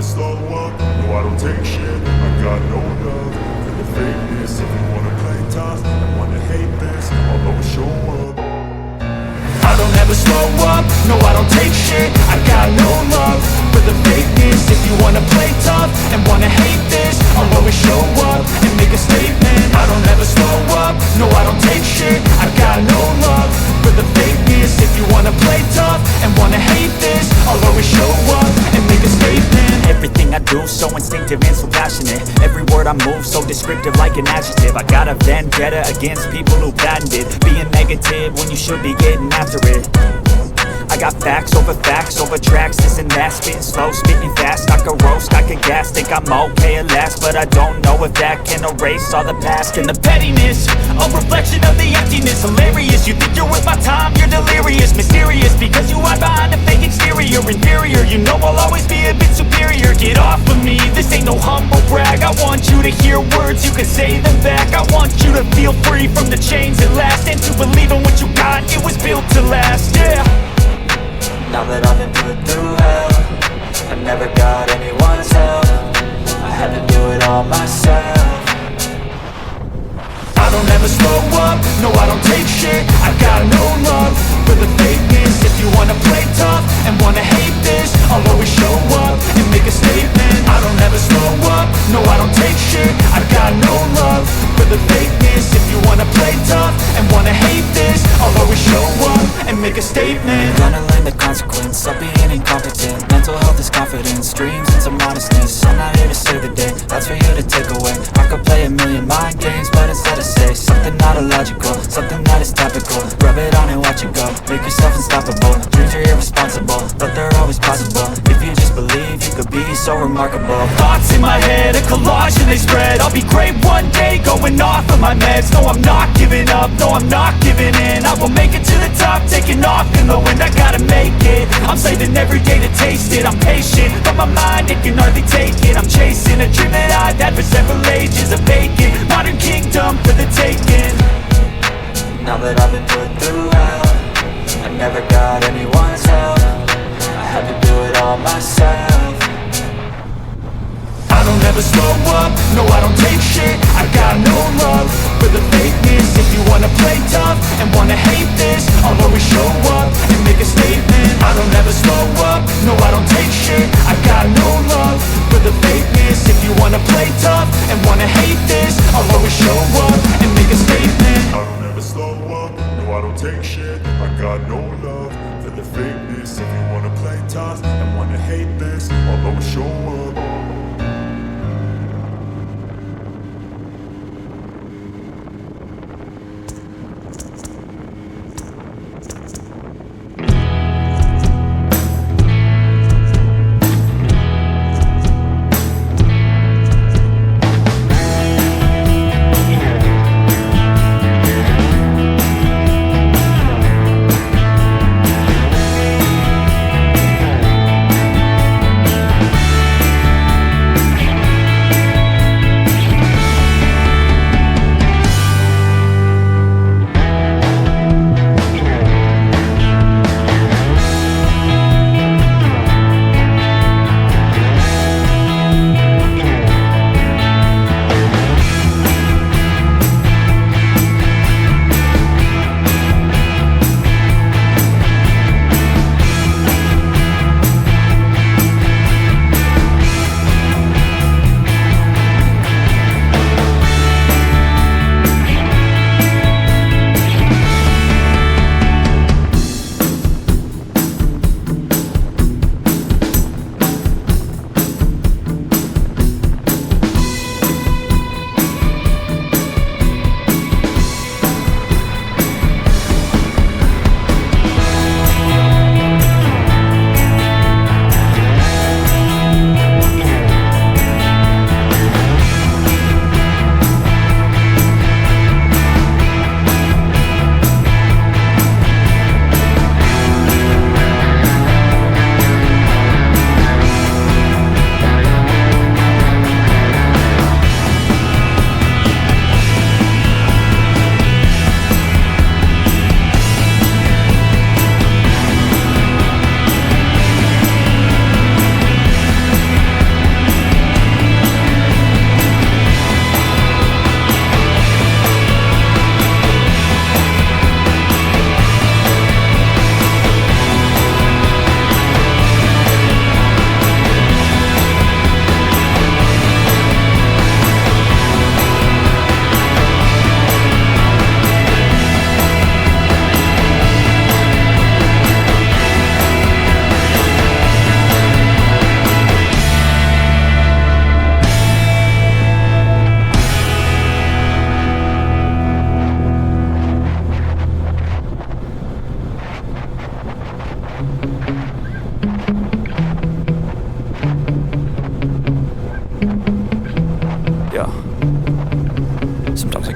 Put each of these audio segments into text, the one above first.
never slow up, no I don't take shit. I got no love for the fakeness. If you wanna play tough and wanna hate this, I'll always show up. I don't ever slow up, no I don't take shit. I got no love for the fakeness. If you wanna play tough and wanna hate this, I'll always show up and make a statement. I don't ever slow up, no I don't take shit. I got no love for the fakeness. If you wanna play tough and wanna hate this, I'll always show up and make a statement. Everything I do so instinctive and so passionate. Every word I move so descriptive like an adjective. I got a vendetta against people who patented being negative when you should be getting after it. I got facts over tracks, this and that. Spitting slow, spitting fast, I could roast, I could gas. Think I'm okay at last, but I don't know if that can erase all the past. And the pettiness, a reflection of the emptiness. Hilarious, you think you're worth my time, you're delirious. Mysterious, because you hide behind a fake exterior. Inferior, you know I'll always be a bit superior. Get off of me, this ain't no humble brag. I want you to hear words, you can say them back. I want you to feel free from the chains at last, and to believe in what you got, it was built to last, yeah. Now that I've been put through hell, I never got anyone's help. I had to do it all myself. I don't ever slow up, no I don't take shit. I got no love for the fakeness. If you wanna play tough and wanna hate this, I'll always show up and make a statement. I don't ever slow up, no I don't take shit. I got no love for the fakeness. If you wanna play tough and wanna hate this, I'll always show up and make a statement. Gonna learn the consequence of being incompetent. Mental health is confidence, dreams and some modestness. I'm not here to save the day, that's for you to take away. I could play a million mind games, but instead I say something not illogical, something that is topical. Rub it on and watch it go, make yourself unstoppable. Dreams are irresponsible, but they're always possible. If you just believe, you could be so remarkable. Thoughts in my head, a collage and they spread. I'll be great one day, going off of my meds. No, I'm not giving up, no, I'm not giving in. I will make it to the top, taking off in the wind. I gotta make it, I'm saving every day to taste it. I'm patient, but my mind, it can hardly take it. I'm chasing a dream that I've had for several ages. A vacant, modern kingdom for the taking. Now that I've been put through hell, I never got anyone's help. I had to do it all myself. I don't ever slow up, no I don't take shit. I got no love for the fakeness. If you wanna play tough and wanna hate this, I'll always show up and make a statement. I don't ever slow up, no I don't take shit. I got no love for the fakeness. If you wanna play tough and wanna hate this, I'll always show up and make a statement. I don't ever slow up, no I don't take shit. I got no love for the fakeness. If you wanna play tough and wanna hate this, I'll always show up.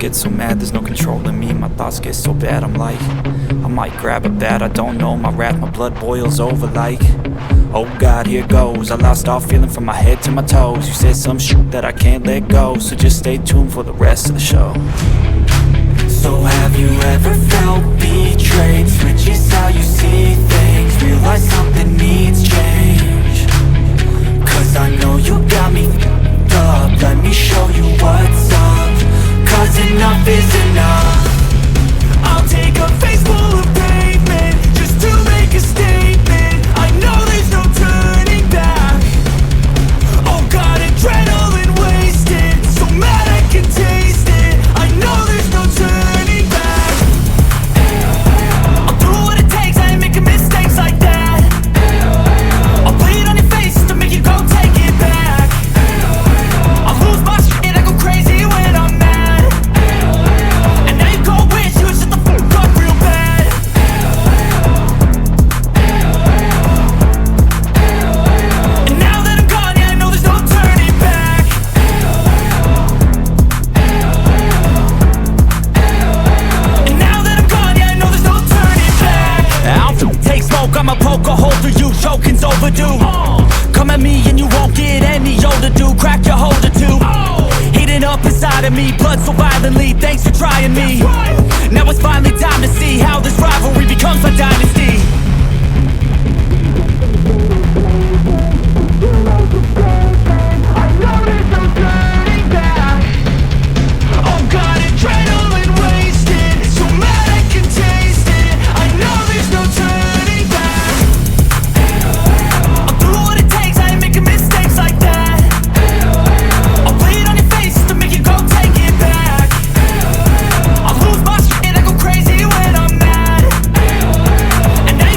get so mad, there's no controlling me. My thoughts get so bad, I'm like, I might grab a bat, I don't know. My wrath, my blood boils over like, oh God, here goes. I lost all feeling from my head to my toes. You said some shit that I can't let go, so just stay tuned for the rest of the show. So have you ever felt betrayed? Switches how you see things, realize something needs change. Cause I know you got me f***ed up, let me show you what's up. Cause enough is enough. I'll take a face full of pavement just to make a statement. I know there's no turning back. Oh God, adrenaline wasted, so mad I can taste it. I know there's no turning back. I'll do what it takes, I ain't making mistakes like that. I'll bleed on your face just to make you go take it back. I'll lose my shit, I go crazy when I'm mad. And now you gon' wish you would shut the fuck up real bad. And now that I'm gone, yeah, I know there's no turning back. And now that I'm gone, yeah, I know there's no turning back. I'll take smoke, I'ma poke a hole through you, choking's overdue. Come at me and you won't get any older, dude. Crack your holder too. Heating up inside of me, blood so violently. Thanks for trying me. Now it's finally time to see how this rivalry becomes a dynasty. I know there's no turning back. Oh God, adrenaline wasted, so mad I can taste it. I know there's no turning back. I'll do what it takes, I ain't making mistakes like that. I'll bleed on your face just to make you go take it back. I'll lose my shit, I go crazy when I'm mad. And now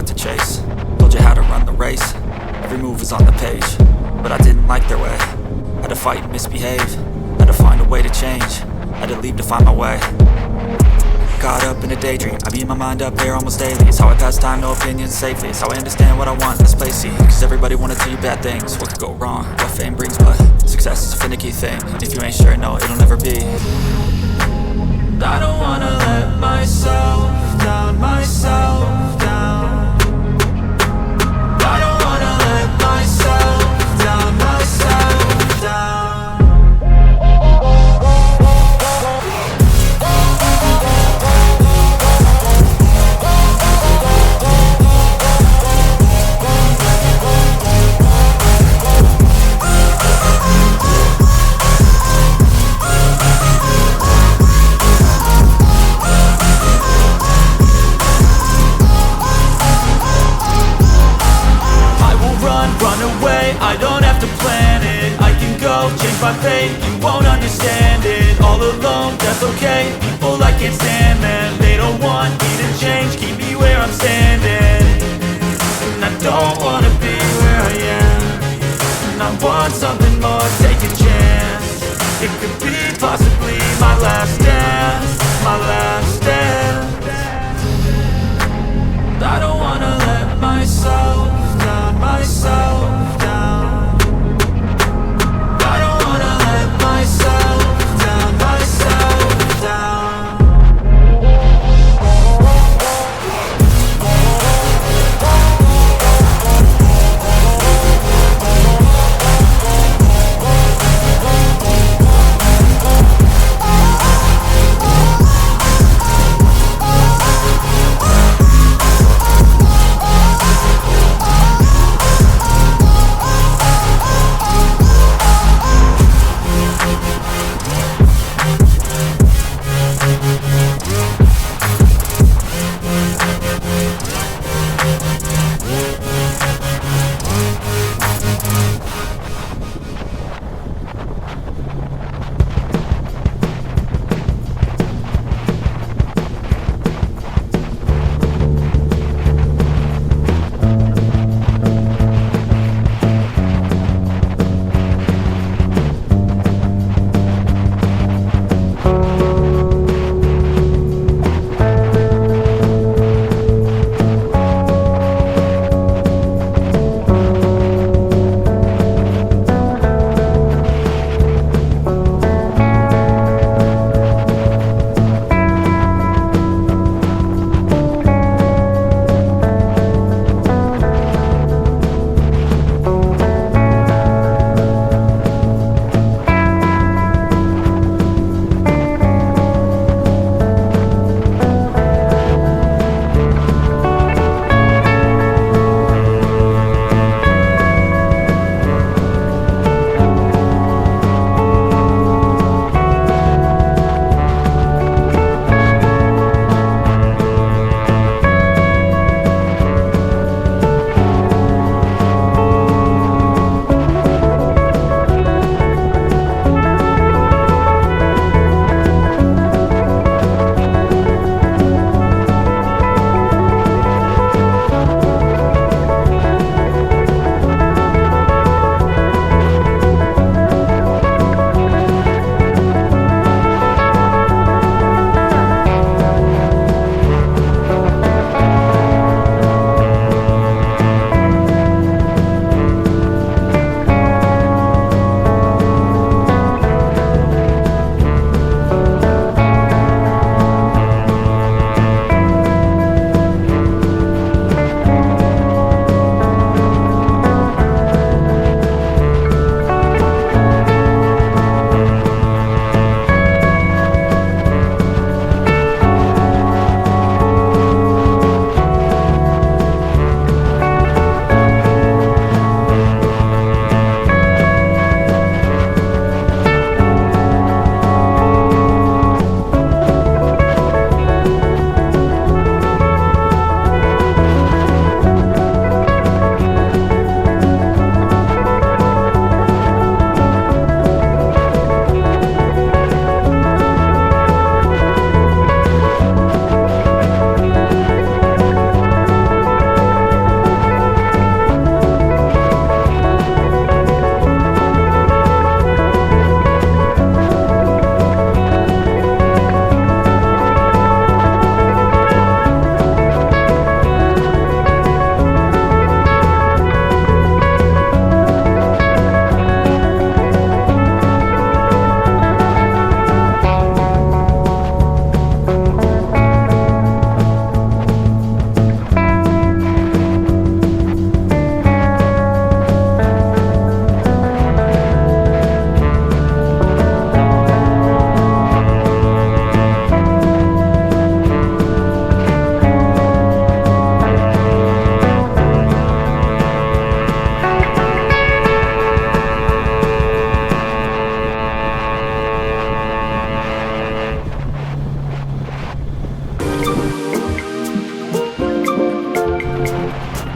to chase. Told you how to run the race, every move was on the page. But I didn't like their way, had to fight and misbehave. Had to find a way to change, had to leave to find my way. Caught up in a daydream, I beat my mind up there almost daily. It's how I pass time, no opinions safely. It's how I understand what I want in this place, see. Cause everybody wanna tell you bad things, what could go wrong, what fame brings. But success is a finicky thing, and if you ain't sure, no, it'll never be. I don't wanna let myself down, myself down. I don't wanna let myself down, myself down. Run away, I don't have to plan it. I can go, change my fate, you won't understand it. All alone, that's okay, people I can't stand them. They don't want me to change, keep me where I'm standing. And I don't wanna be where I am, and I want something more, take a chance. It could be possibly my last dance, my last dance. I don't wanna let myself down, myself down. I don't wanna let myself down, myself down.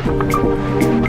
We'll be right back.